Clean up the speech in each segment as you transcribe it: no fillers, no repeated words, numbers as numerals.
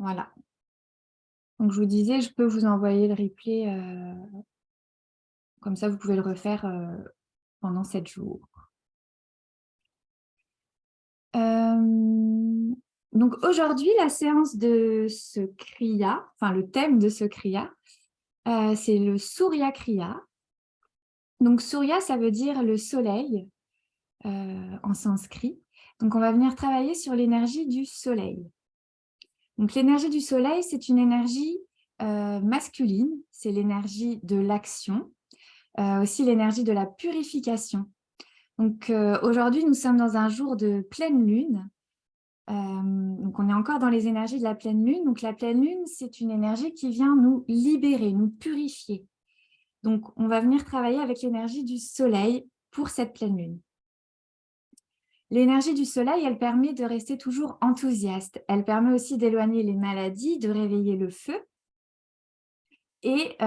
Voilà. Donc, je vous disais, je peux vous envoyer le replay, comme ça, vous pouvez le refaire pendant 7 jours. Donc, aujourd'hui, la séance de ce kriya, enfin, le thème de ce kriya, c'est le Surya Kriya. Donc, Surya, ça veut dire le soleil en sanskrit. Donc, on va venir travailler sur l'énergie du soleil. Donc, l'énergie du soleil, c'est une énergie masculine, c'est l'énergie de l'action, aussi l'énergie de la purification. Donc, aujourd'hui, nous sommes dans un jour de pleine lune. Donc, on est encore dans les énergies de la pleine lune. Donc, la pleine lune, c'est une énergie qui vient nous libérer, nous purifier. Donc, on va venir travailler avec l'énergie du soleil pour cette pleine lune. L'énergie du soleil, elle permet de rester toujours enthousiaste. Elle permet aussi d'éloigner les maladies, de réveiller le feu et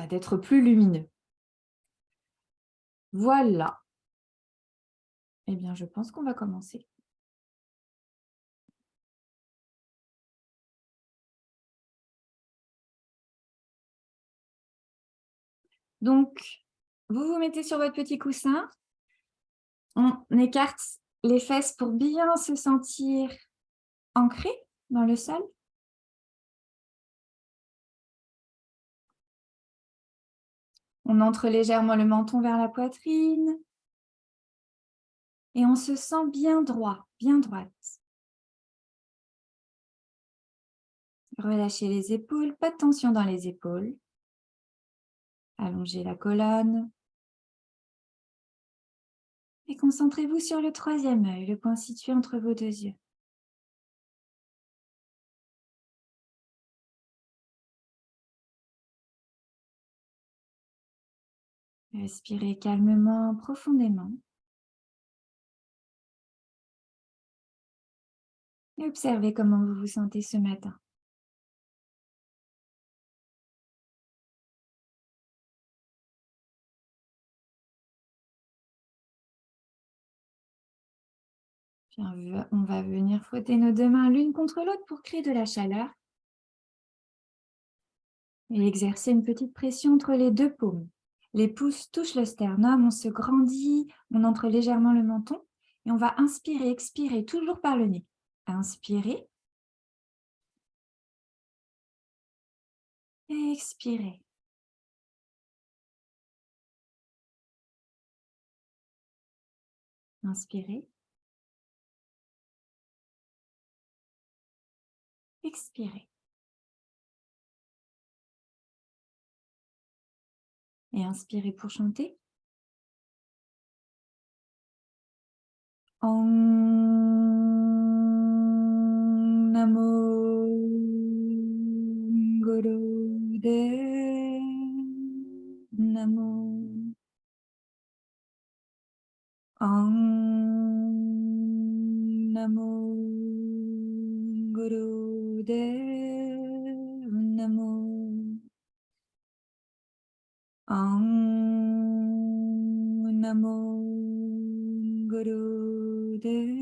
d'être plus lumineux. Voilà. Eh bien, je pense qu'on va commencer. Donc, vous vous mettez sur votre petit coussin. On écarte les fesses pour bien se sentir ancré dans le sol. On entre légèrement le menton vers la poitrine. Et on se sent bien droit, bien droite. Relâchez les épaules, pas de tension dans les épaules. Allongez la colonne. Et concentrez-vous sur le troisième œil, le point situé entre vos deux yeux. Respirez calmement, profondément. Et observez comment vous vous sentez ce matin. Puis on va venir frotter nos deux mains l'une contre l'autre pour créer de la chaleur. Et exercer une petite pression entre les deux paumes. Les pouces touchent le sternum, on se grandit, on entre légèrement le menton. Et on va inspirer, expirer, toujours par le nez. Inspirez. Expirez. Inspirez. Expirez. Et inspirez pour chanter. Om Namo Gurudev Namo. Om Namo Gurudev Namo. Om Namo Gurudev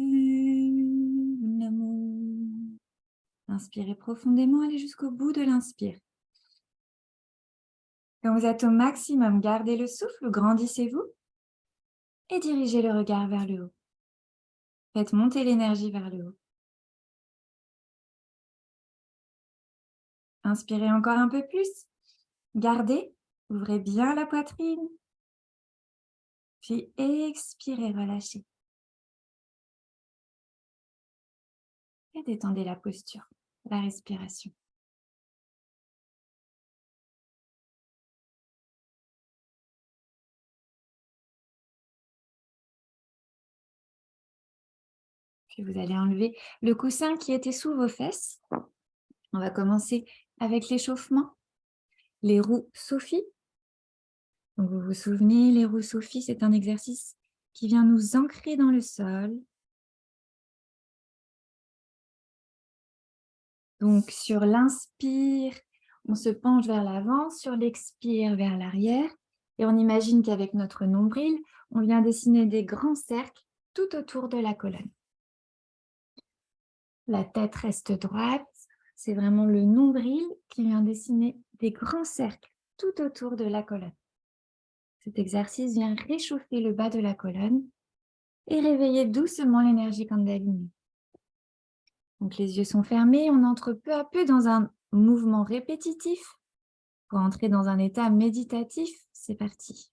Namo. Inspirez profondément, allez jusqu'au bout de l'inspire. Quand vous êtes au maximum, gardez le souffle, grandissez-vous et dirigez le regard vers le haut. Faites monter l'énergie vers le haut. Inspirez encore un peu plus. Gardez, ouvrez bien la poitrine. Puis expirez, relâchez. Et détendez la posture, la respiration. Puis vous allez enlever le coussin qui était sous vos fesses. On va commencer avec l'échauffement. Les roues Sophie. Donc vous vous souvenez, les roues Sophie, c'est un exercice qui vient nous ancrer dans le sol. Donc sur l'inspire, on se penche vers l'avant, sur l'expire vers l'arrière. Et on imagine qu'avec notre nombril, on vient dessiner des grands cercles tout autour de la colonne. La tête reste droite. C'est vraiment le nombril qui vient dessiner des grands cercles tout autour de la colonne. Cet exercice vient réchauffer le bas de la colonne et réveiller doucement l'énergie Kundalini. Donc les yeux sont fermés, on entre peu à peu dans un mouvement répétitif pour entrer dans un état méditatif. C'est parti.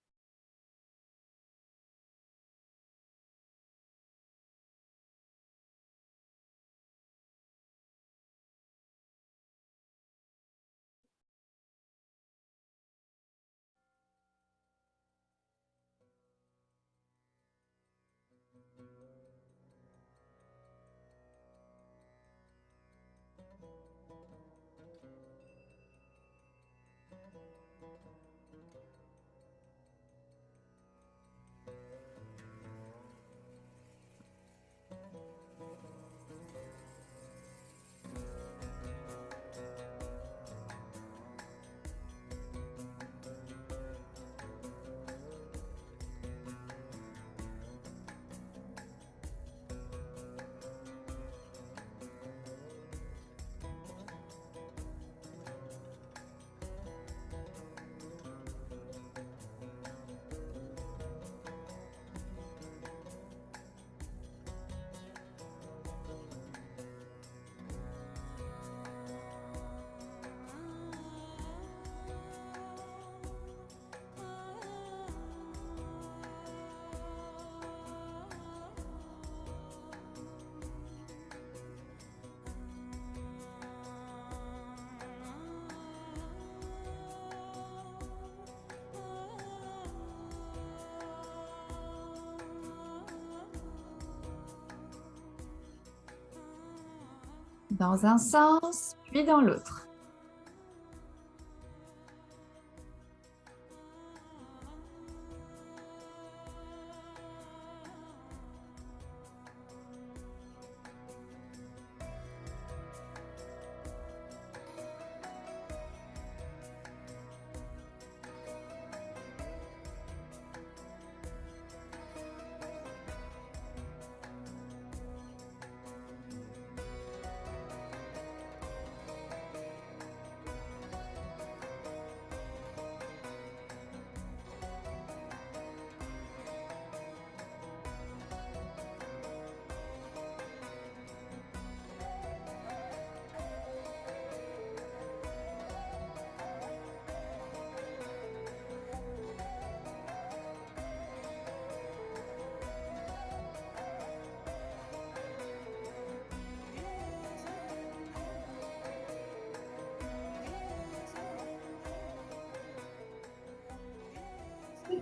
Dans un sens, puis dans l'autre.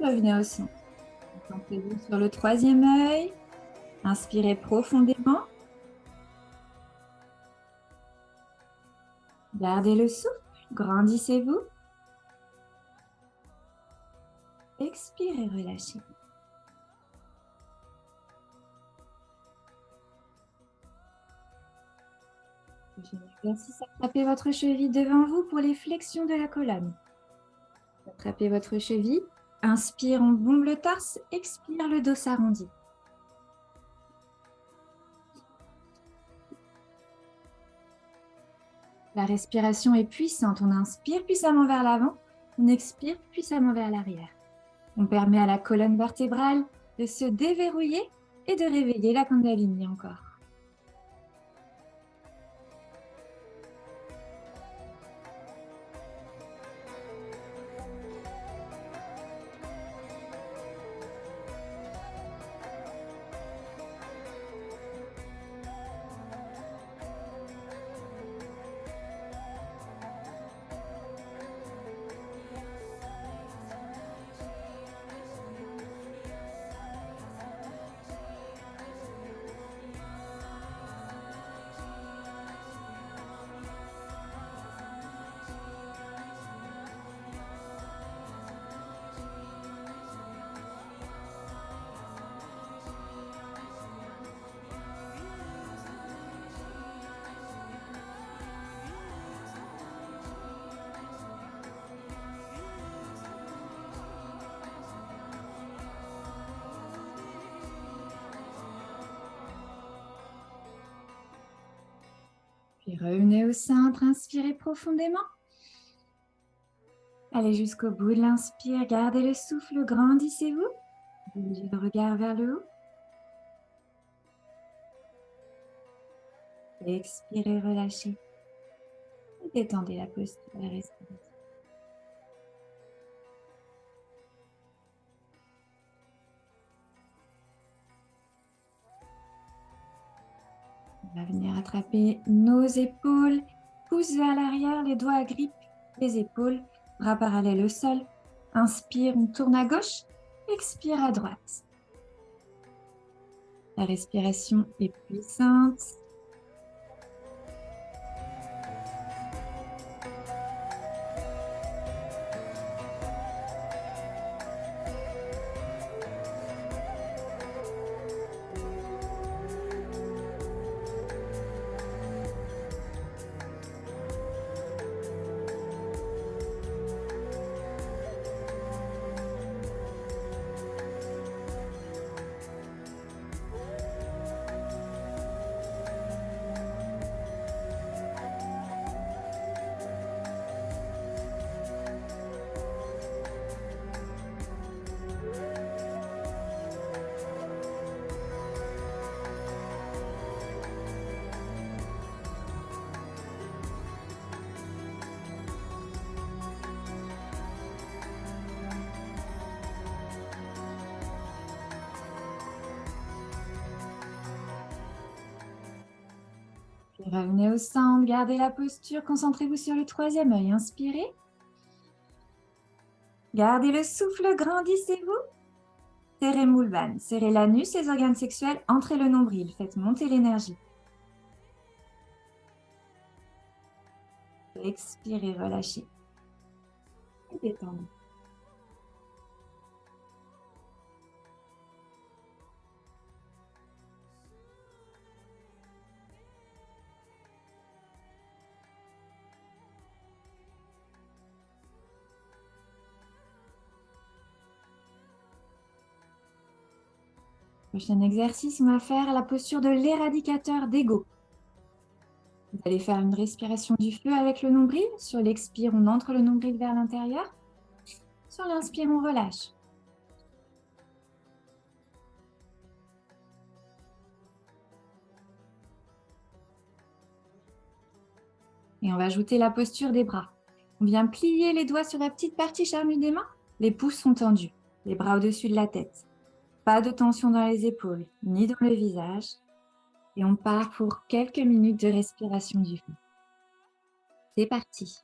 Revenez au centre. Concentrez-vous sur le troisième œil. Inspirez profondément. Gardez le souffle. Grandissez-vous. Expirez, relâchez. Prochain exercice, attrapez votre cheville devant vous pour les flexions de la colonne. Attrapez votre cheville. Inspire, on bombe le torse. Expire, le dos s'arrondit. La respiration est puissante. On inspire puissamment vers l'avant. On expire puissamment vers l'arrière. On permet à la colonne vertébrale de se déverrouiller et de réveiller la Kundalini encore. Puis revenez au centre, inspirez profondément. Allez jusqu'au bout de l'inspire, gardez le souffle, grandissez-vous. Dirigez le regard vers le haut. Expirez, relâchez. Et détendez la posture, la respiration. On va venir attraper nos épaules, pouce vers l'arrière, les doigts agrippent les épaules, bras parallèles au sol. Inspire, on tourne à gauche, expire à droite. La respiration est puissante. Puis revenez au centre, gardez la posture, concentrez-vous sur le troisième œil. Inspirez. Gardez le souffle, grandissez-vous. Serrez Mulban, serrez l'anus, les organes sexuels, entrez le nombril, faites monter l'énergie. Expirez, relâchez. Et détendez. Prochain exercice, on va faire la posture de l'éradicateur d'ego. Vous allez faire une respiration du feu avec le nombril. Sur l'expire, on entre le nombril vers l'intérieur. Sur l'inspire, on relâche. Et on va ajouter la posture des bras. On vient plier les doigts sur la petite partie charnue des mains. Les pouces sont tendus, les bras au-dessus de la tête. Pas de tension dans les épaules, ni dans le visage. Et on part pour quelques minutes de respiration du feu. C'est parti.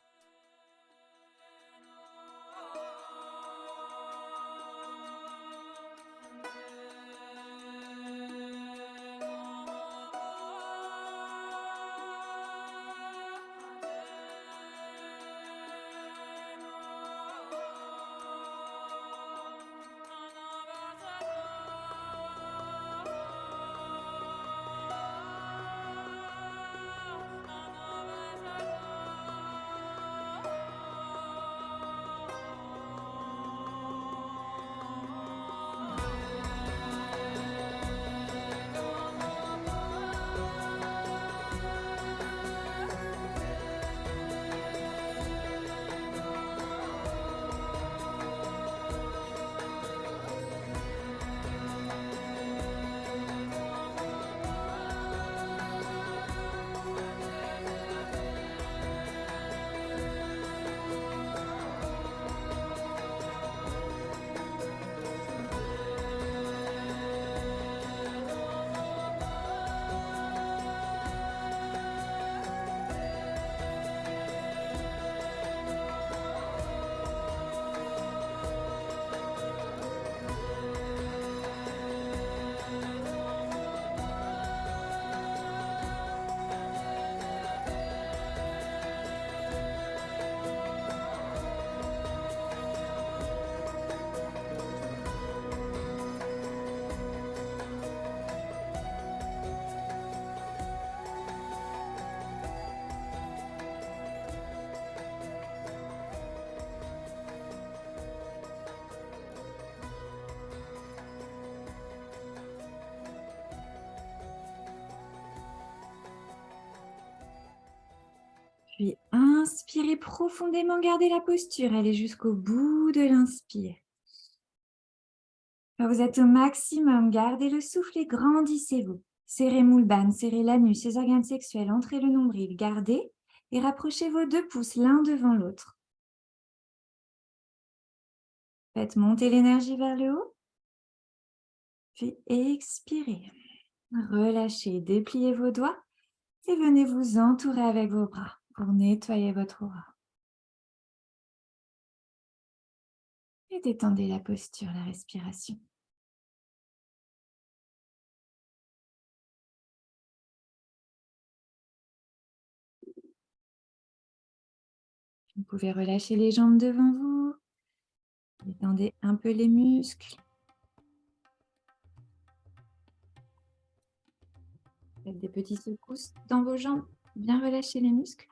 Puis inspirez profondément, gardez la posture, allez jusqu'au bout de l'inspire. Quand vous êtes au maximum, gardez le souffle et grandissez-vous. Serrez Mulban, serrez l'anus, les organes sexuels, entrez le nombril, gardez et rapprochez vos 2 pouces l'un devant l'autre. Faites monter l'énergie vers le haut, puis expirez. Relâchez, dépliez vos doigts et venez vous entourer avec vos bras pour nettoyer votre aura. Et détendez la posture, la respiration. Vous pouvez relâcher les jambes devant vous. Détendez un peu les muscles. Faites des petites secousses dans vos jambes. Bien relâcher les muscles.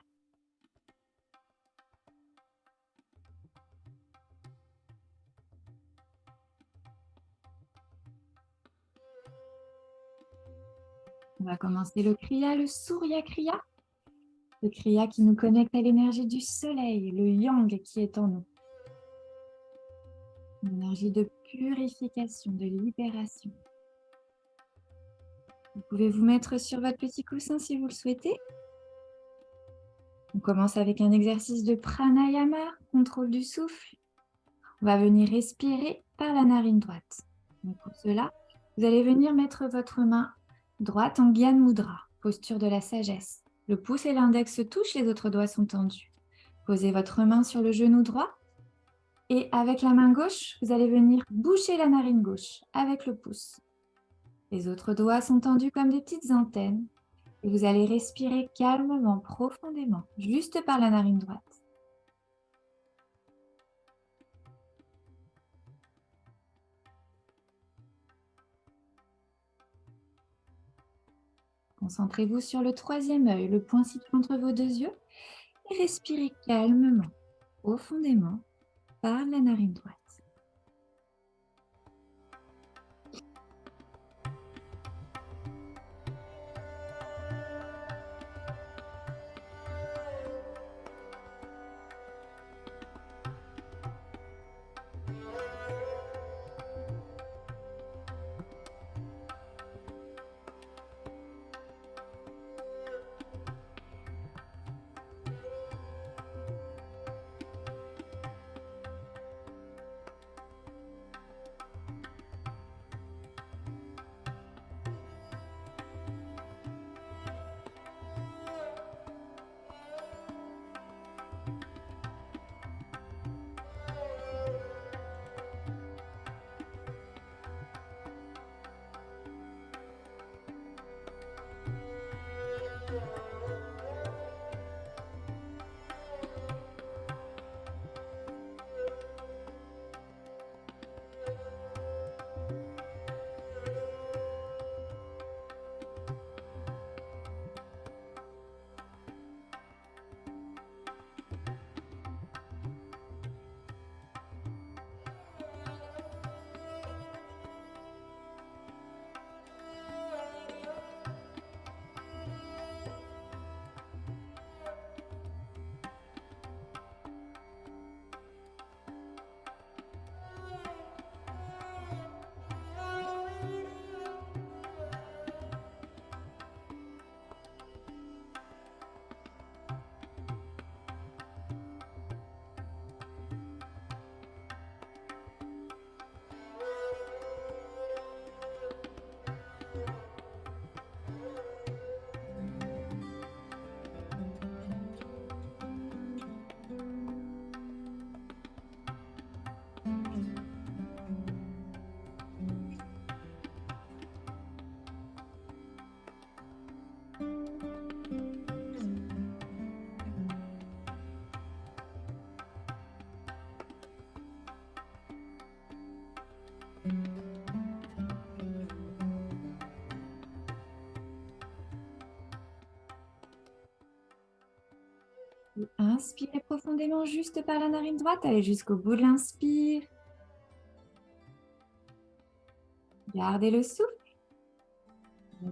On va commencer le Kriya, le Surya Kriya. Le Kriya qui nous connecte à l'énergie du soleil, le Yang qui est en nous. Une énergie de purification, de libération. Vous pouvez vous mettre sur votre petit coussin si vous le souhaitez. On commence avec un exercice de pranayama, contrôle du souffle. On va venir respirer par la narine droite. Donc pour cela, vous allez venir mettre votre main droite en Gyan Mudra, posture de la sagesse. Le pouce et l'index se touchent, les autres doigts sont tendus. Posez votre main sur le genou droit et avec la main gauche, vous allez venir boucher la narine gauche avec le pouce. Les autres doigts sont tendus comme des petites antennes et vous allez respirer calmement, profondément, juste par la narine droite. Concentrez-vous sur le troisième œil, le point situé entre vos 2 yeux et respirez calmement, profondément, par la narine droite. Inspirez profondément juste par la narine droite, allez jusqu'au bout de l'inspire. Gardez le souffle.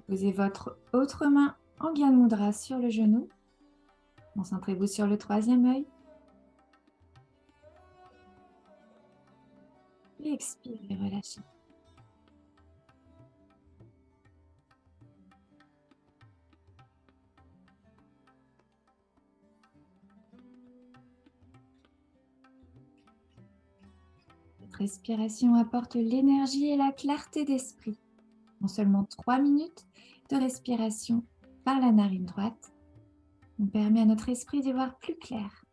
Posez votre autre main en Gyan Mudra sur le genou. Concentrez-vous sur le troisième œil. Et expirez, relâchez. Cette respiration apporte l'énergie et la clarté d'esprit. En seulement 3 minutes de respiration par la narine droite, on permet à notre esprit d'y voir plus clair.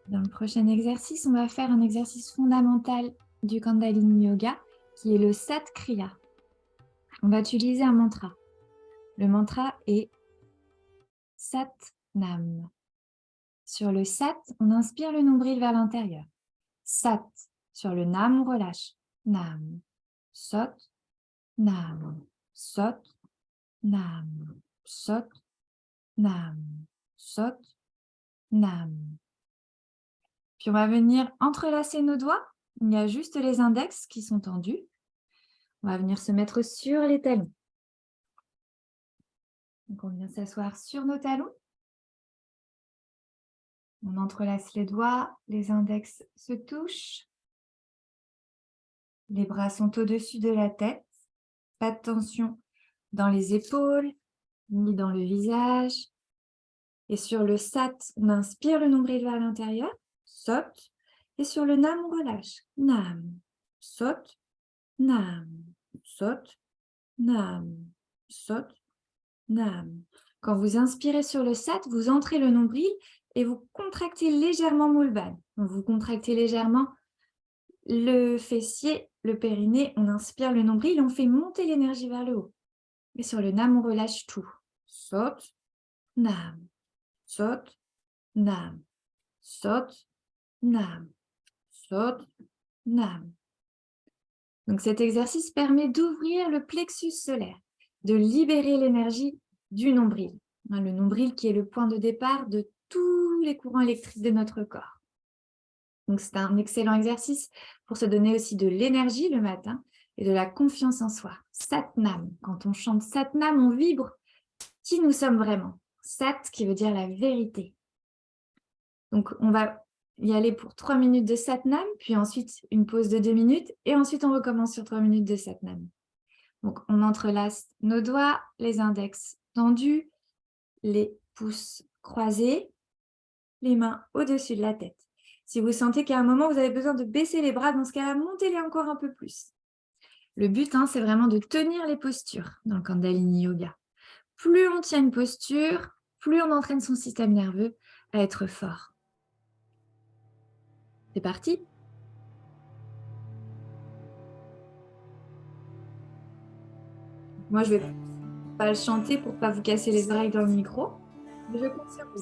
Dans le prochain exercice, on va faire un exercice fondamental du Kundalini Yoga, qui est le Sat Kriya. On va utiliser un mantra. Le mantra est Sat Nam. Sur le Sat, on inspire le nombril vers l'intérieur. Sat. Sur le Nam, on relâche. Nam. Sot. Nam. Sot. Nam. Sot. Nam. Sot. Nam. Puis on va venir entrelacer nos doigts. Il y a juste les index qui sont tendus. On va venir se mettre sur les talons. Donc on vient s'asseoir sur nos talons. On entrelace les doigts, les index se touchent. Les bras sont au-dessus de la tête. Pas de tension dans les épaules, ni dans le visage. Et sur le Sat, on inspire le nombril vers l'intérieur. Sot. Et sur le Nam, on relâche. Nam. Sot. Nam. Sot. Nam. Sot. Nam. Quand vous inspirez sur le Sat, vous entrez le nombril et vous contractez légèrement Mulban. Vous contractez légèrement le fessier, le périnée. On inspire le nombril et on fait monter l'énergie vers le haut. Et sur le Nam, on relâche tout. Sot. Nam. Sot. Nam. Sot. Nam. Sot. Nam. Donc cet exercice permet d'ouvrir le plexus solaire, de libérer l'énergie du nombril. Le nombril qui est le point de départ de tous les courants électriques de notre corps. Donc c'est un excellent exercice pour se donner aussi de l'énergie le matin et de la confiance en soi. Satnam. Quand on chante Satnam, on vibre qui nous sommes vraiment. Sat qui veut dire la vérité. Donc on va y aller pour 3 minutes de Satnam, puis ensuite une pause de 2 minutes, et ensuite on recommence sur 3 minutes de Satnam. Donc on entrelace nos doigts, les index tendus, les pouces croisés, les mains au-dessus de la tête. Si vous sentez qu'à un moment vous avez besoin de baisser les bras, dans ce cas-là, montez-les encore un peu plus. Le but, c'est vraiment de tenir les postures dans le Kundalini Yoga. Plus on tient une posture, plus on entraîne son système nerveux à être fort. C'est parti. Moi, je vais pas le chanter pour pas vous casser les oreilles dans le micro, mais je compte sur vous.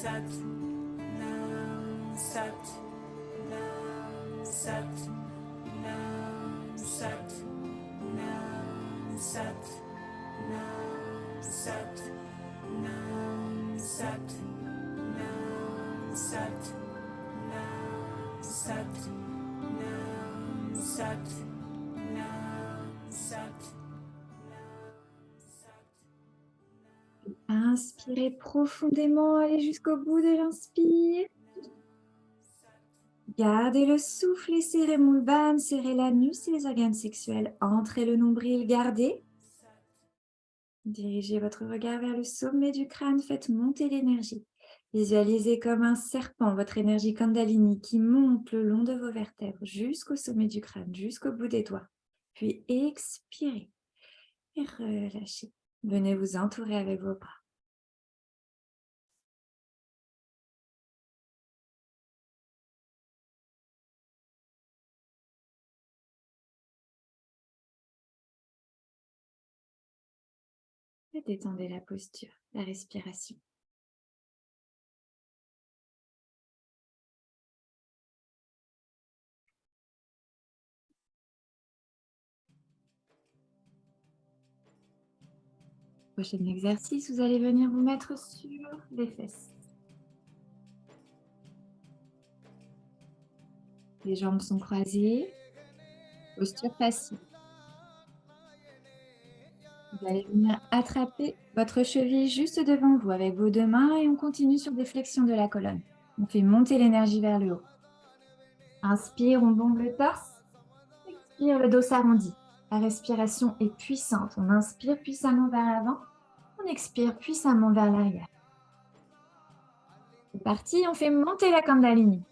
Sat, Nam Sat, Nam Sat, Nam Sat, Nam Sat, Nam Sat, Nam Sat, Nam Sat, Nam Sat, Nam Sat, Nam Sat, Nam Sat. Inspirez profondément, allez jusqu'au bout de l'inspire. Gardez le souffle et serrez Mulban, serrez l'anus et les organes sexuels. Entrez le nombril, gardez. Dirigez votre regard vers le sommet du crâne, faites monter l'énergie. Visualisez comme un serpent votre énergie Kundalini qui monte le long de vos vertèbres jusqu'au sommet du crâne, jusqu'au bout des doigts. Puis expirez et relâchez. Venez vous entourer avec vos bras. Et détendez la posture, la respiration. Prochain exercice, vous allez venir vous mettre sur les fesses. Les jambes sont croisées, posture passive. Vous allez venir attraper votre cheville juste devant vous avec vos deux mains et on continue sur des flexions de la colonne. On fait monter l'énergie vers le haut. Inspire, on bombe le torse. Expire, le dos s'arrondit. La respiration est puissante. On inspire puissamment vers l'avant. On expire puissamment vers l'arrière. C'est parti, on fait monter la Kundalini.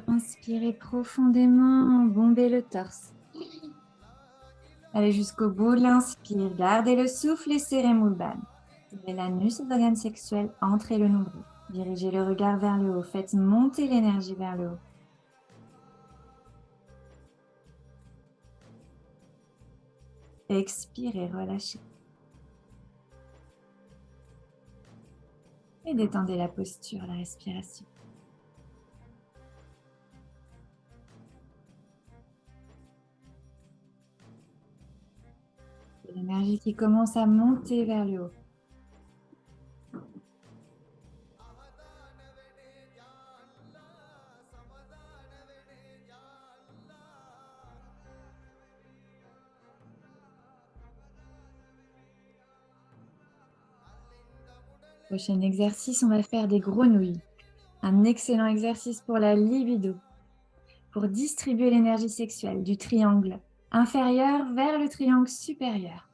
Inspirez profondément, bombez le torse. Allez jusqu'au bout de l'inspire, gardez le souffle et serrez Mulban. Et l'anus, l'organe sexuel, entrez le nombril. Dirigez le regard vers le haut. Faites monter l'énergie vers le haut. Expirez, relâchez. Et détendez la posture, la respiration. L'énergie qui commence à monter vers le haut. Prochain exercice, on va faire des grenouilles. Un excellent exercice pour la libido, pour distribuer l'énergie sexuelle du triangle inférieur vers le triangle supérieur.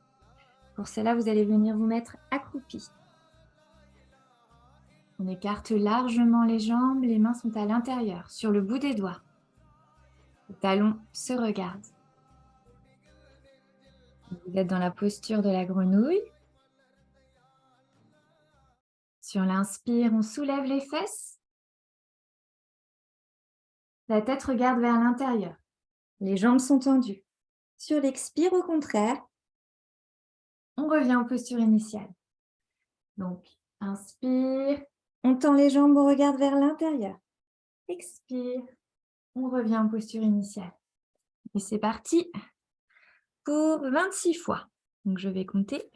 Pour cela, vous allez venir vous mettre accroupi. On écarte largement les jambes, les mains sont à l'intérieur, sur le bout des doigts. Les talons se regardent. Vous êtes dans la posture de la grenouille. Sur l'inspire, on soulève les fesses. La tête regarde vers l'intérieur. Les jambes sont tendues. Sur l'expire, au contraire, on revient en posture initiale. Donc, inspire, on tend les jambes, on regarde vers l'intérieur. Expire, on revient en posture initiale. Et c'est parti pour 26 fois. Donc, je vais compter.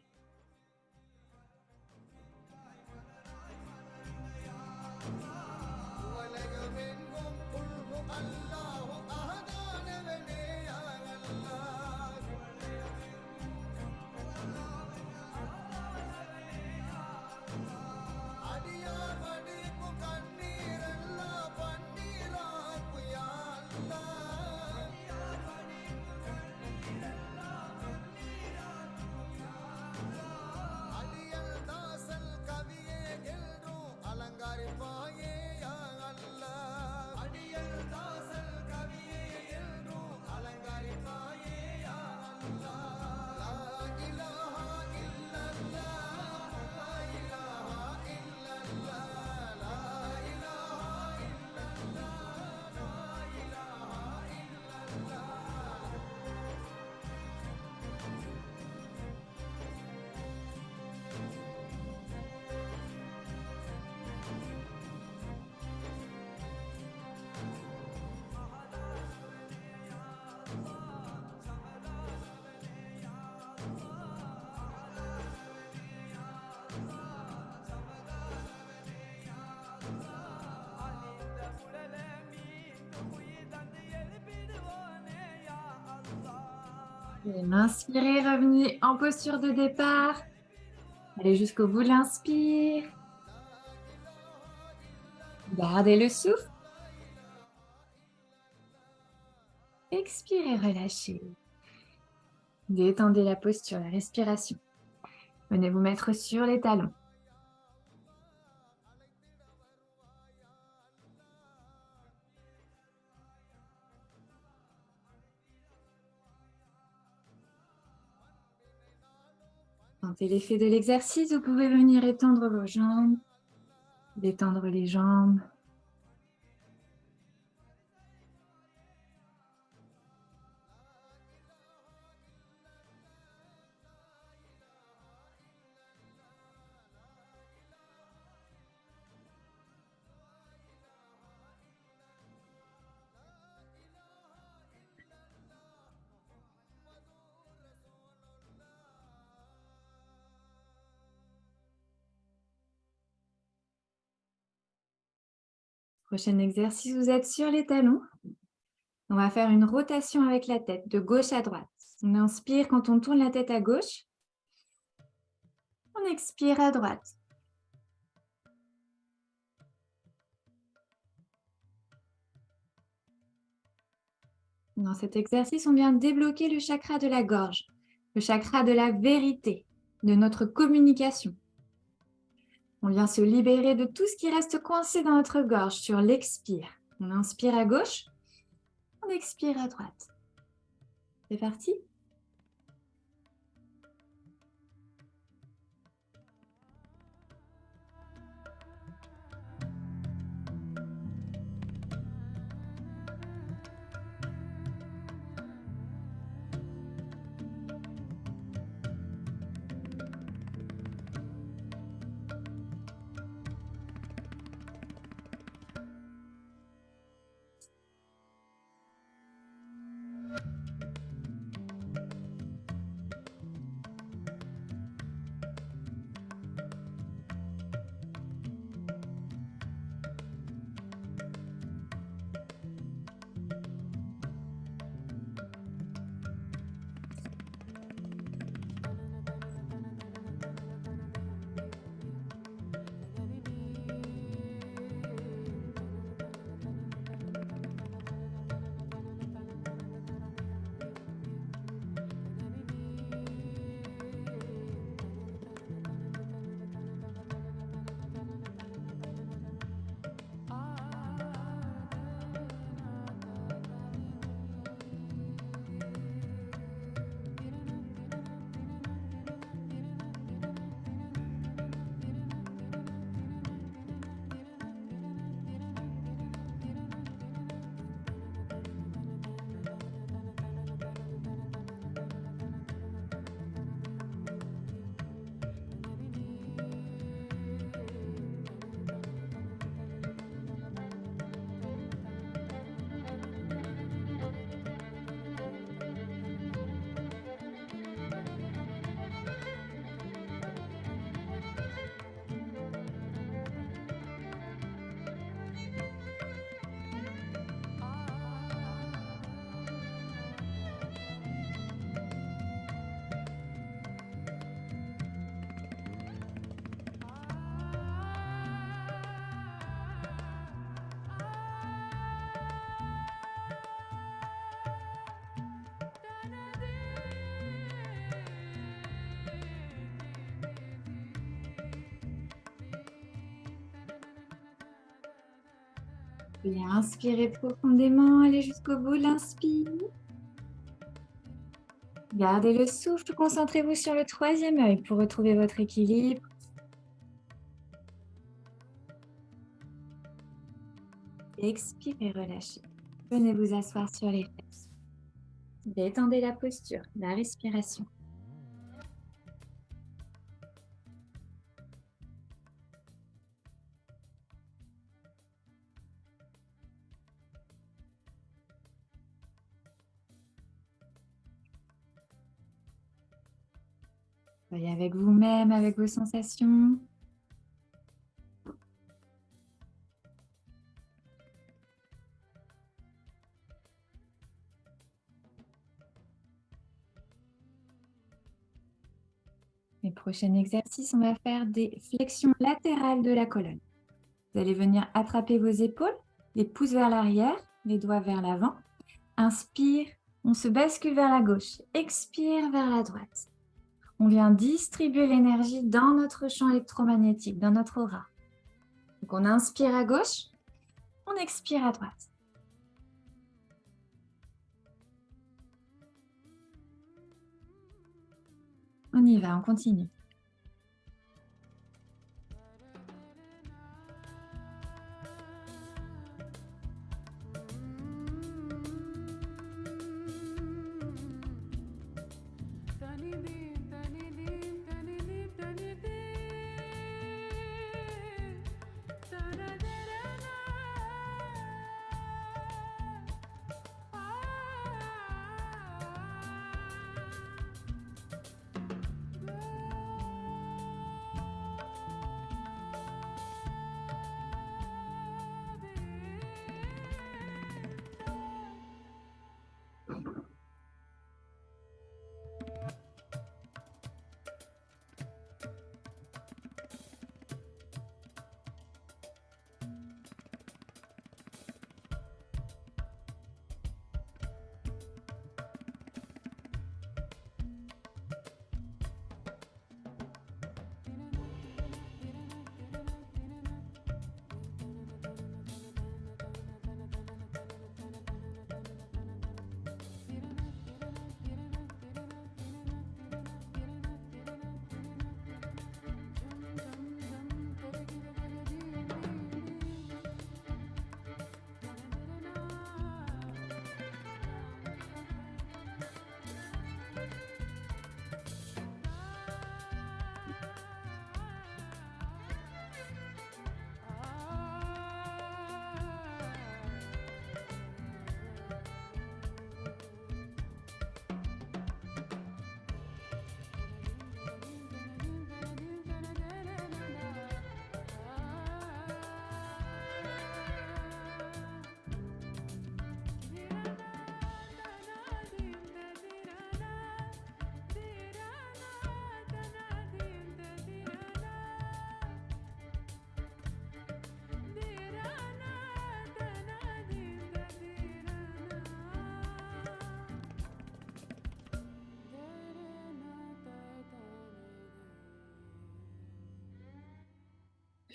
Inspirez, revenez en posture de départ. Allez jusqu'au bout de l'inspire. Gardez le souffle. Expirez, relâchez. Détendez la posture, la respiration. Venez vous mettre sur les talons. Sentez l'effet de l'exercice, vous pouvez venir étendre vos jambes, détendre les jambes. Prochain exercice, vous êtes sur les talons. On va faire une rotation avec la tête, de gauche à droite. On inspire quand on tourne la tête à gauche. On expire à droite. Dans cet exercice, on vient débloquer le chakra de la gorge, le chakra de la vérité, de notre communication. On vient se libérer de tout ce qui reste coincé dans notre gorge sur l'expire. On inspire à gauche, on expire à droite. C'est parti ? Puis inspirez profondément, allez jusqu'au bout de l'inspire. Gardez le souffle, concentrez-vous sur le troisième œil pour retrouver votre équilibre. Expirez, relâchez. Venez vous asseoir sur les fesses. Détendez la posture, la respiration. Soyez avec vous-même, avec vos sensations. Les prochains exercices, on va faire des flexions latérales de la colonne. Vous allez venir attraper vos épaules, les pouces vers l'arrière, les doigts vers l'avant. Inspire, on se bascule vers la gauche. Expire vers la droite. On vient distribuer l'énergie dans notre champ électromagnétique, dans notre aura. Donc on inspire à gauche, on expire à droite. On y va, on continue.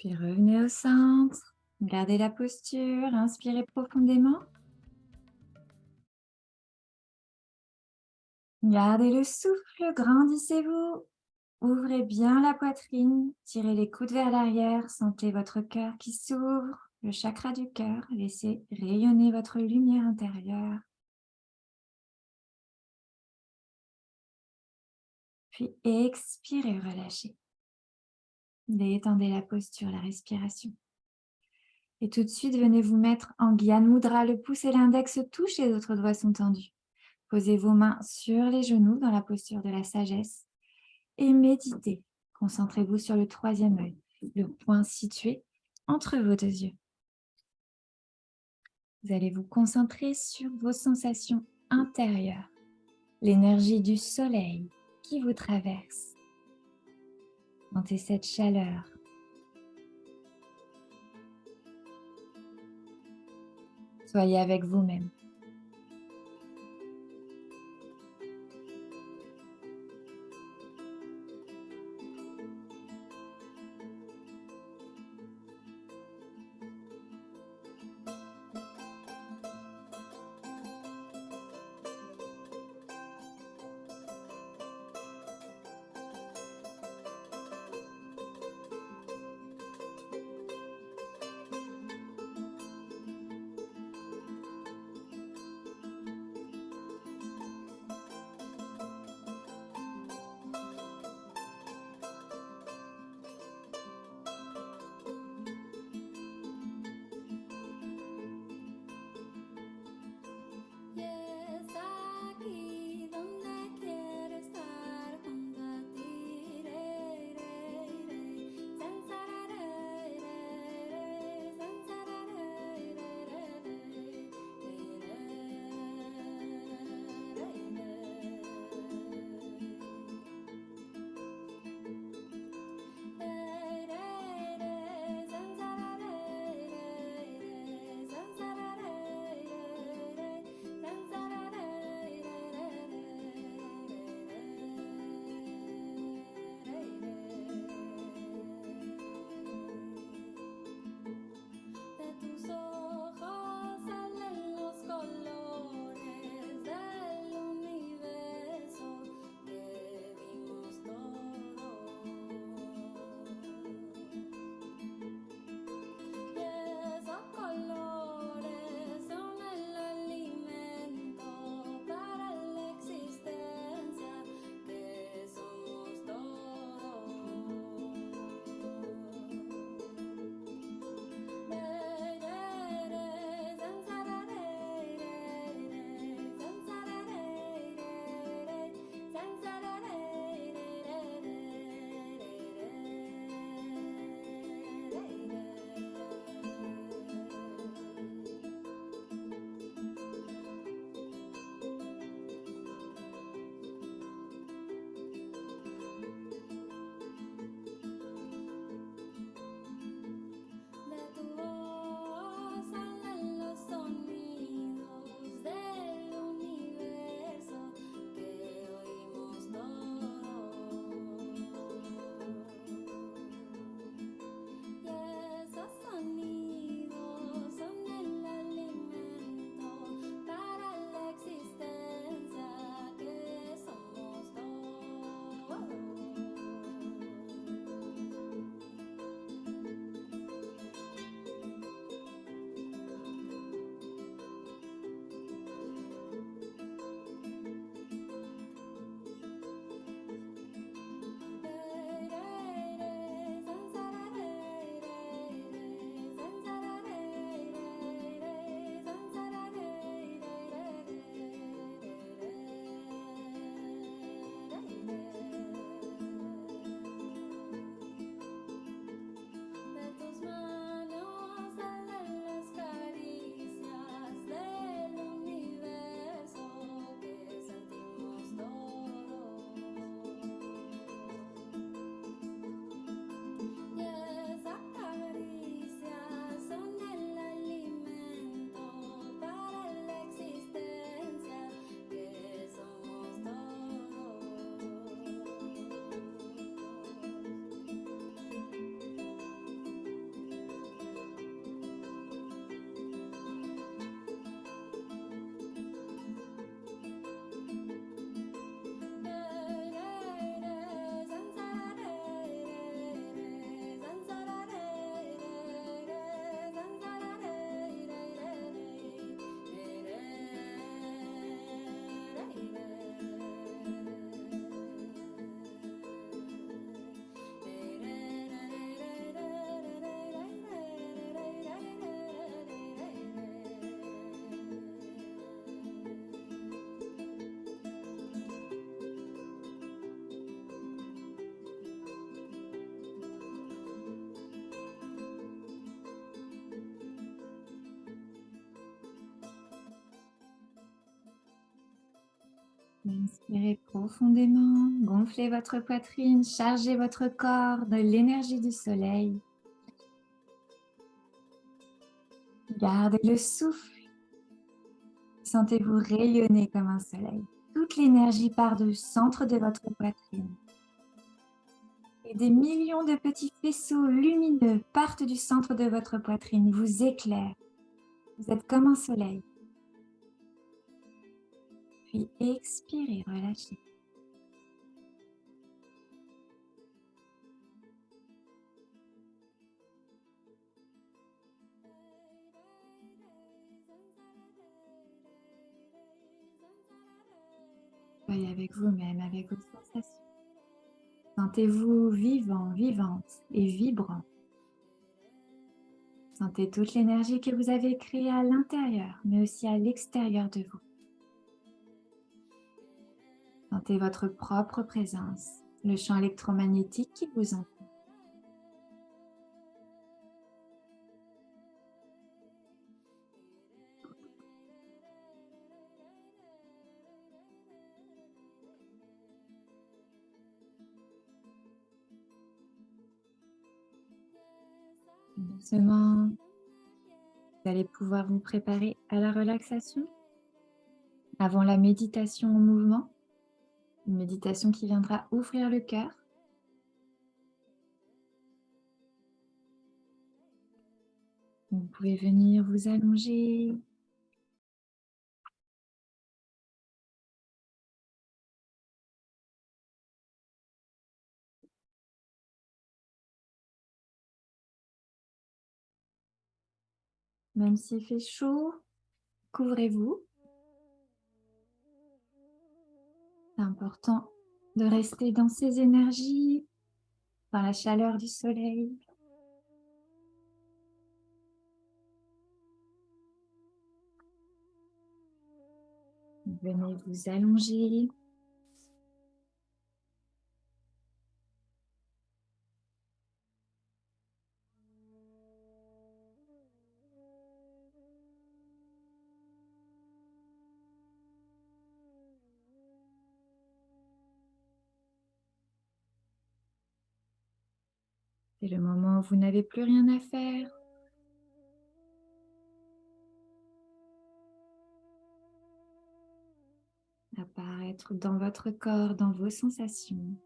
Puis revenez au centre, gardez la posture, inspirez profondément. Gardez le souffle, grandissez-vous, ouvrez bien la poitrine, tirez les coudes vers l'arrière, sentez votre cœur qui s'ouvre, le chakra du cœur, laissez rayonner votre lumière intérieure. Puis expirez, relâchez. Détendez la posture, la respiration. Et tout de suite, venez vous mettre en Gyan Mudra. Le pouce et l'index touchent, les autres doigts sont tendus. Posez vos mains sur les genoux dans la posture de la sagesse et méditez. Concentrez-vous sur le troisième œil, le point situé entre vos deux yeux. Vous allez vous concentrer sur vos sensations intérieures, l'énergie du soleil qui vous traverse. Sentez cette chaleur. Soyez avec vous-même. Inspirez profondément, gonflez votre poitrine, chargez votre corps de l'énergie du soleil. Gardez le souffle. Sentez-vous rayonner comme un soleil. Toute l'énergie part du centre de votre poitrine. Et des millions de petits faisceaux lumineux partent du centre de votre poitrine, vous éclairent. Vous êtes comme un soleil. Puis expirez, relâchez. Soyez avec vous-même, avec vos sensations. Sentez-vous vivant, vivante et vibrant. Sentez toute l'énergie que vous avez créée à l'intérieur, mais aussi à l'extérieur de vous. Sentez votre propre présence, le champ électromagnétique qui vous entoure. Doucement, vous allez pouvoir vous préparer à la relaxation avant la méditation en mouvement. Une méditation qui viendra ouvrir le cœur. Vous pouvez venir vous allonger. Même s'il fait chaud, couvrez-vous. C'est important de rester dans ces énergies, dans la chaleur du soleil. Venez vous allonger. C'est le moment où vous n'avez plus rien à faire. À part être dans votre corps, dans vos sensations.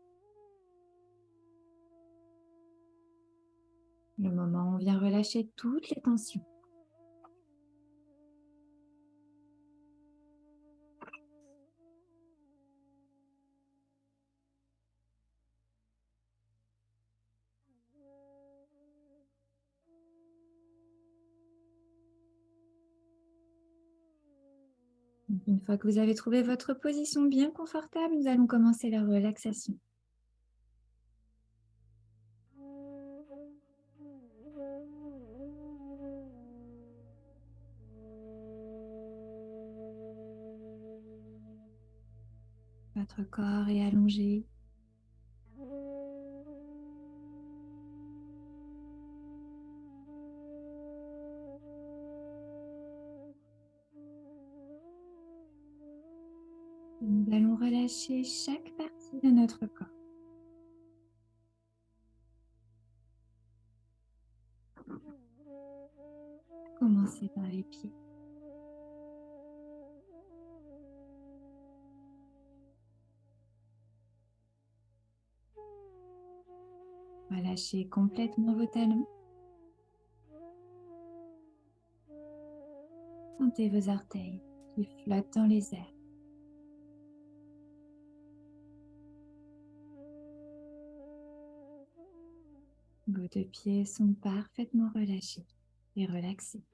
Le moment où on vient relâcher toutes les tensions. Donc, une fois que vous avez trouvé votre position bien confortable, nous allons commencer la relaxation. Votre corps est allongé. Nous allons relâcher chaque partie de notre corps. Commencez par les pieds. Relâchez complètement vos talons. Sentez vos orteils qui flottent dans les airs. Vos deux pieds sont parfaitement relâchés et relaxés.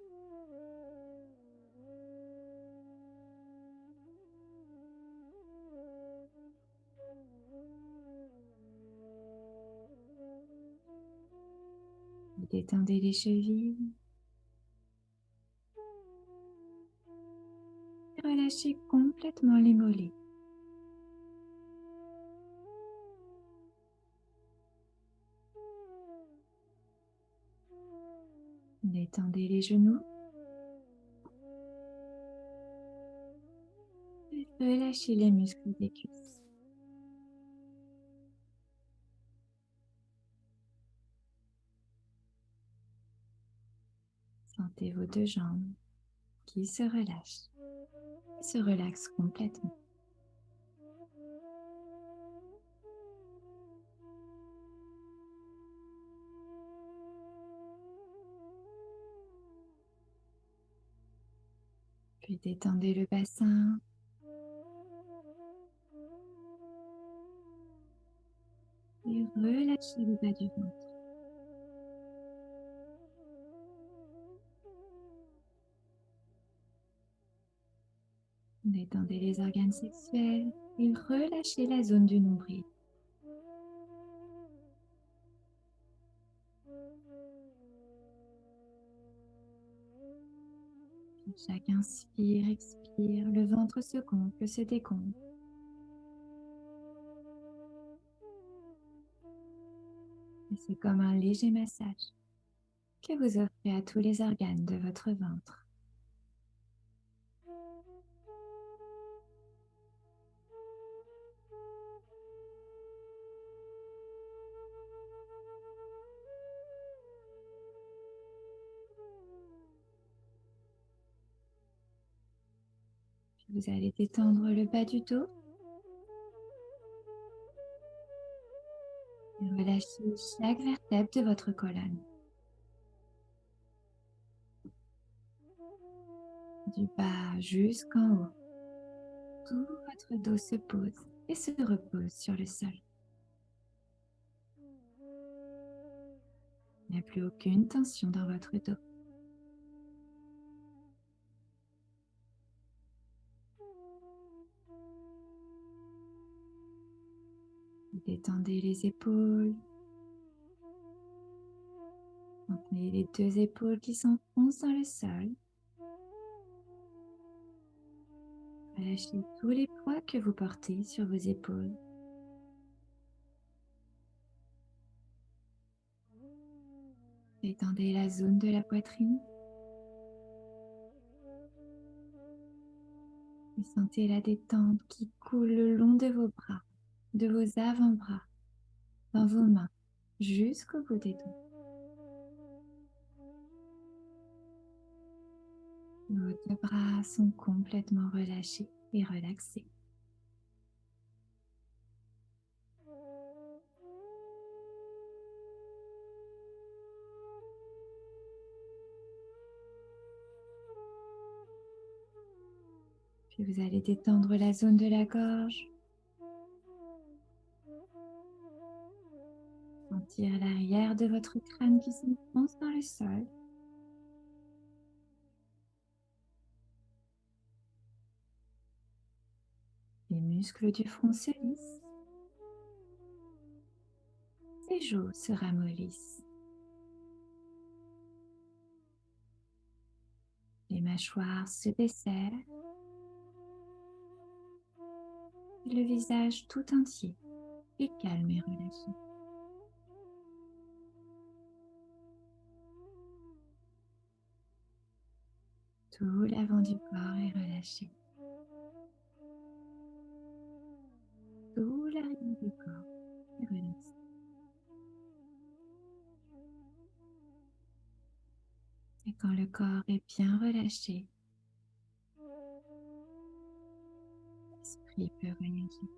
Vous détendez les chevilles. Et relâchez complètement les mollets. Détendez les genoux. Et relâchez les muscles des cuisses. Sentez vos deux jambes qui se relâchent et se relaxent complètement. Puis détendez le bassin. Et relâchez le bas du ventre. Détendez les organes sexuels et relâchez la zone du nombril. Chaque inspire, expire, le ventre se gonfle, se dégonfle. Et c'est comme un léger massage que vous offrez à tous les organes de votre ventre. Puis vous allez détendre le bas du dos. Et relâchez chaque vertèbre de votre colonne. Du bas jusqu'en haut. Tout votre dos se pose et se repose sur le sol. Il n'y a plus aucune tension dans votre dos. Détendez les épaules. Maintenez les deux épaules qui s'enfoncent dans le sol. Relâchez tous les poids que vous portez sur vos épaules. Détendez la zone de la poitrine. Et sentez la détente qui coule le long de vos bras, de vos avant-bras, dans vos mains, jusqu'au bout des doigts. Vos deux bras sont complètement relâchés et relaxés. Puis vous allez détendre la zone de la gorge. Sentir l'arrière de votre crâne qui s'enfonce dans le sol. Les muscles du front se lissent. Les joues se ramollissent. Les mâchoires se desserrent. Et le visage tout entier est calme et relâché. Tout l'avant du corps est relâché. Tout l'arrière du corps est relaxé. Et quand le corps est bien relâché, l'esprit peut voyager.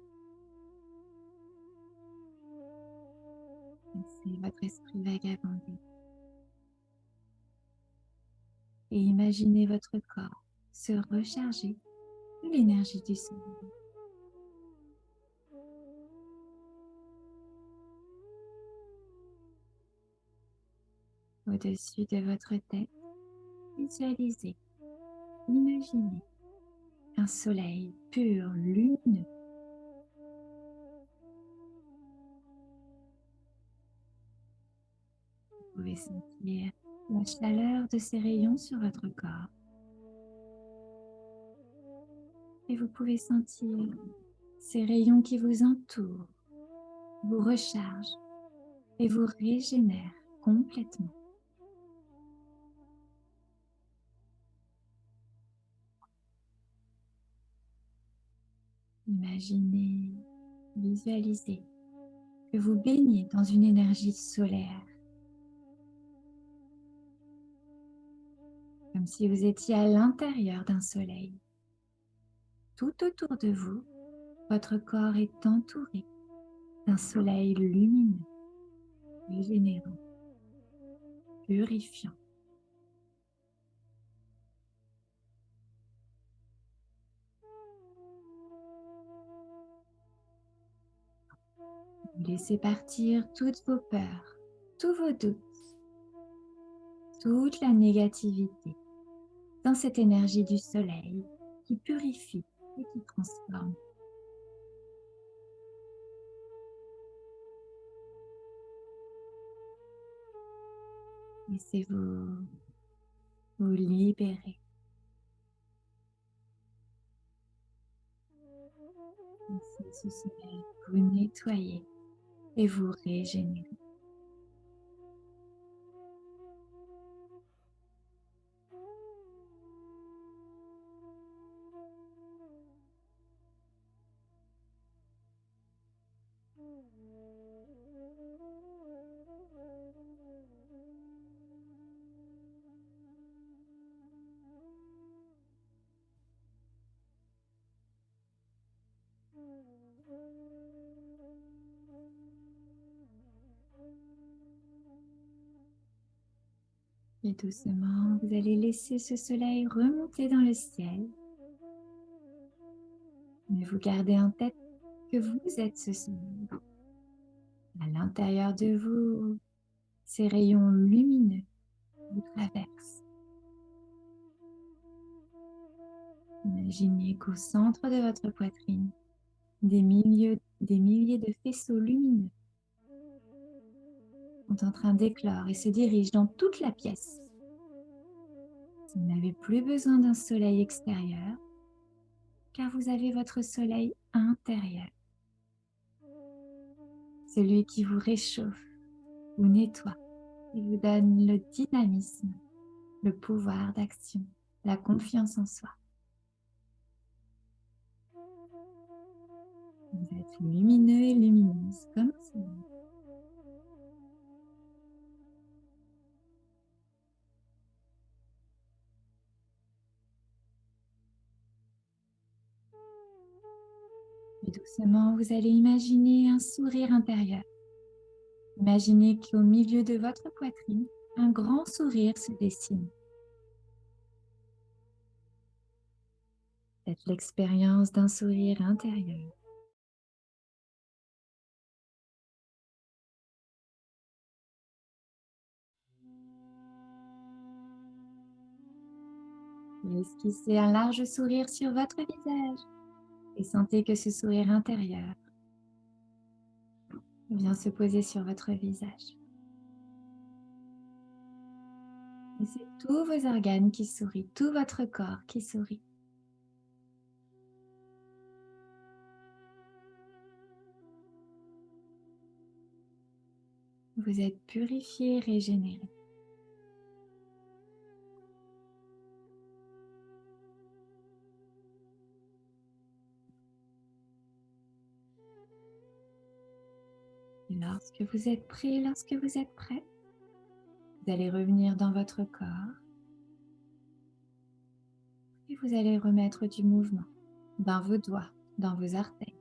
Laissez votre esprit vagabonder. Et imaginez votre corps se recharger de l'énergie du soleil. Au-dessus de votre tête, visualisez, imaginez un soleil pur, lumineux. Vous pouvez sentir la chaleur de ces rayons sur votre corps. Et vous pouvez sentir ces rayons qui vous entourent, vous rechargent et vous régénèrent complètement. Imaginez, visualisez que vous baignez dans une énergie solaire, comme si vous étiez à l'intérieur d'un soleil. Tout autour de vous, votre corps est entouré d'un soleil lumineux, régénérant, purifiant. Vous laissez partir toutes vos peurs, tous vos doutes, toute la négativité dans cette énergie du soleil qui purifie et qui transforme. Laissez-vous vous libérer. Laissez ce soleil vous nettoyer et vous régénérer. Et doucement, vous allez laisser ce soleil remonter dans le ciel. Mais vous gardez en tête que vous êtes ce soleil. À l'intérieur de vous, ces rayons lumineux vous traversent. Imaginez qu'au centre de votre poitrine, des milliers de faisceaux lumineux sont en train d'éclore et se dirigent dans toute la pièce. Vous n'avez plus besoin d'un soleil extérieur, car vous avez votre soleil intérieur. Celui qui vous réchauffe, vous nettoie et vous donne le dynamisme, le pouvoir d'action, la confiance en soi. Vous êtes lumineux et lumineuse comme un soleil. Et doucement, vous allez imaginer un sourire intérieur. Imaginez qu'au milieu de votre poitrine, un grand sourire se dessine. Faites l'expérience d'un sourire intérieur. Et esquissez un large sourire sur votre visage. Et sentez que ce sourire intérieur vient se poser sur votre visage. Et c'est tous vos organes qui sourient, tout votre corps qui sourit. Vous êtes purifié, régénéré. Et lorsque vous êtes prêt, vous allez revenir dans votre corps et vous allez remettre du mouvement dans vos doigts, dans vos orteils.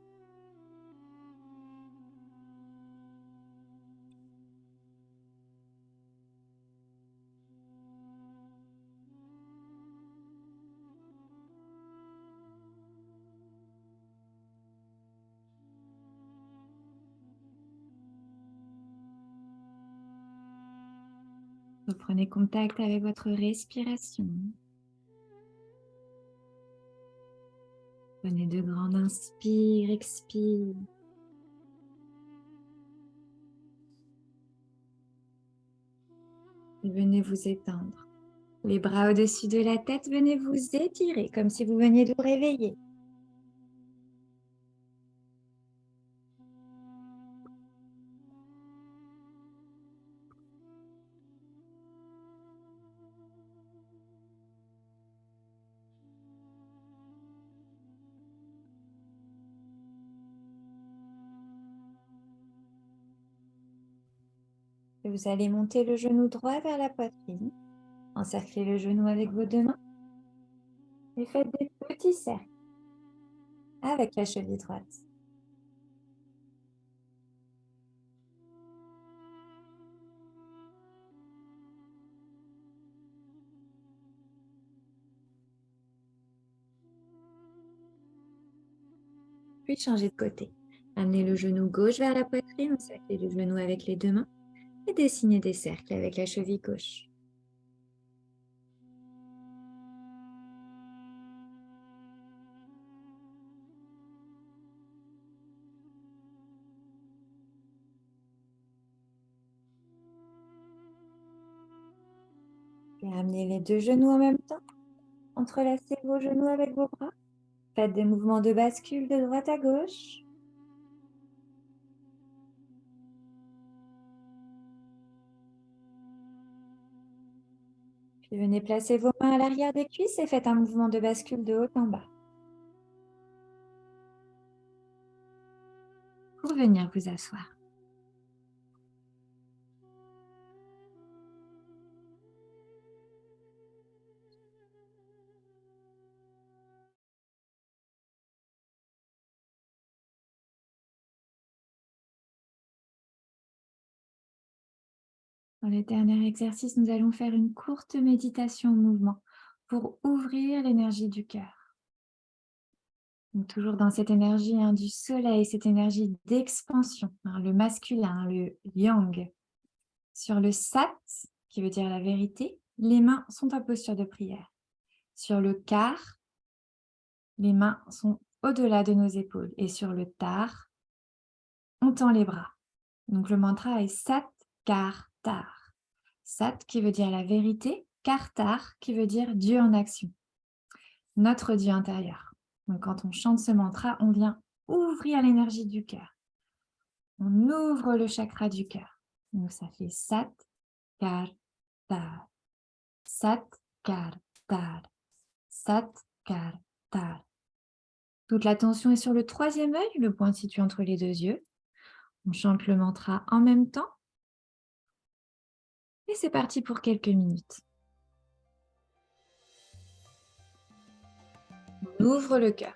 Reprenez contact avec votre respiration. Prenez de grands inspires, expire. Et venez vous étendre. Les bras au-dessus de la tête, venez vous étirer comme si vous veniez de vous réveiller. Et vous allez monter le genou droit vers la poitrine. Encerclez le genou avec vos deux mains. Et faites des petits cercles avec la cheville droite. Puis changez de côté. Amenez le genou gauche vers la poitrine, encerclez le genou avec les deux mains et dessinez des cercles avec la cheville gauche. Et amenez les deux genoux en même temps. Entrelacez vos genoux avec vos bras. Faites des mouvements de bascule de droite à gauche. Puis venez placer vos mains à l'arrière des cuisses et faites un mouvement de bascule de haut en bas. Pour venir vous asseoir. Dans le dernier exercice, nous allons faire une courte méditation au mouvement pour ouvrir l'énergie du cœur. Donc, toujours dans cette énergie du soleil, cette énergie d'expansion, le masculin, le yang. Sur le sat, qui veut dire la vérité, les mains sont en posture de prière. Sur le kar, les mains sont au-delà de nos épaules. Et sur le tar, on tend les bras. Donc le mantra est sat, kar, tar. Sat qui veut dire la vérité, Kartar qui veut dire Dieu en action, notre Dieu intérieur. Donc quand on chante ce mantra, on vient ouvrir l'énergie du cœur. On ouvre le chakra du cœur. Donc ça fait Sat, Kar, Tar. Sat, Kar, Tar. Sat, Kar, Tar. Toute l'attention est sur le troisième œil, le point situé entre les deux yeux. On chante le mantra en même temps. Et c'est parti pour quelques minutes. On ouvre le cœur.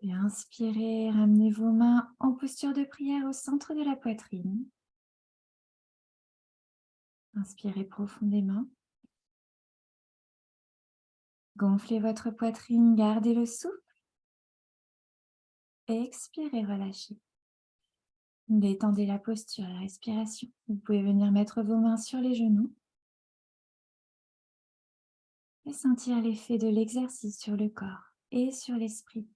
Et inspirez, ramenez vos mains en posture de prière au centre de la poitrine. Inspirez profondément. Gonflez votre poitrine, gardez le souffle. Expirez, relâchez. Détendez la posture, la respiration. Vous pouvez venir mettre vos mains sur les genoux et sentir l'effet de l'exercice sur le corps et sur l'esprit.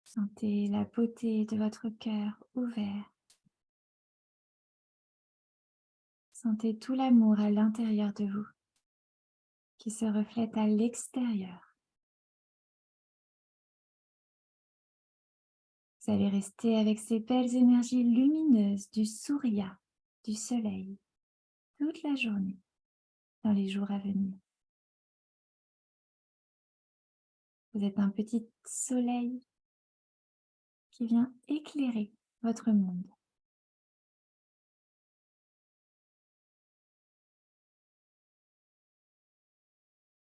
Sentez la beauté de votre cœur ouvert. Sentez tout l'amour à l'intérieur de vous qui se reflète à l'extérieur. Vous allez rester avec ces belles énergies lumineuses du Surya, du soleil, toute la journée, dans les jours à venir. Vous êtes un petit soleil qui vient éclairer votre monde.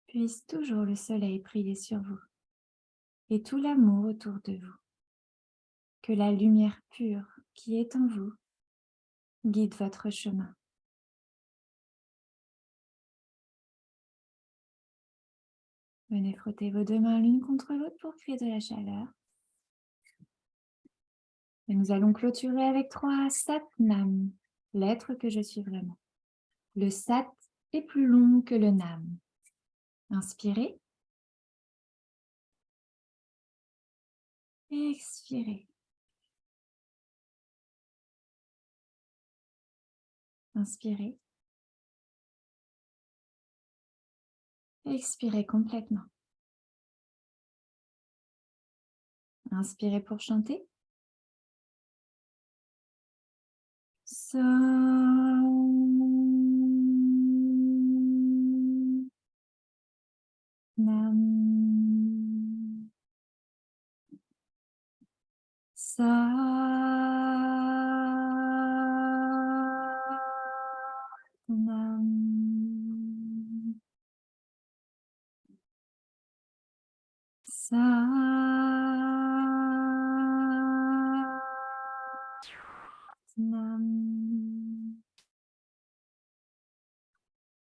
Puisse toujours le soleil briller sur vous et tout l'amour autour de vous. Que la lumière pure qui est en vous guide votre chemin. Venez frotter vos deux mains l'une contre l'autre pour créer de la chaleur. Et nous allons clôturer avec 3 Satnam, l'être que je suis vraiment. Le Sat est plus long que le Nam. Inspirez. Expirez. Inspirez. Expirez complètement. Inspirez pour chanter. Nam. Nam. Satnam.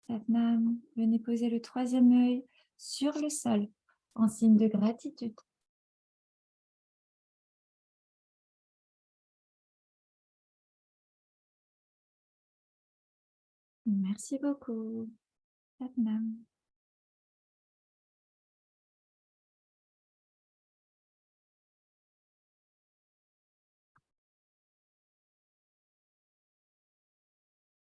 Satnam. Venez poser le troisième œil sur le sol en signe de gratitude. Merci beaucoup. Satnam.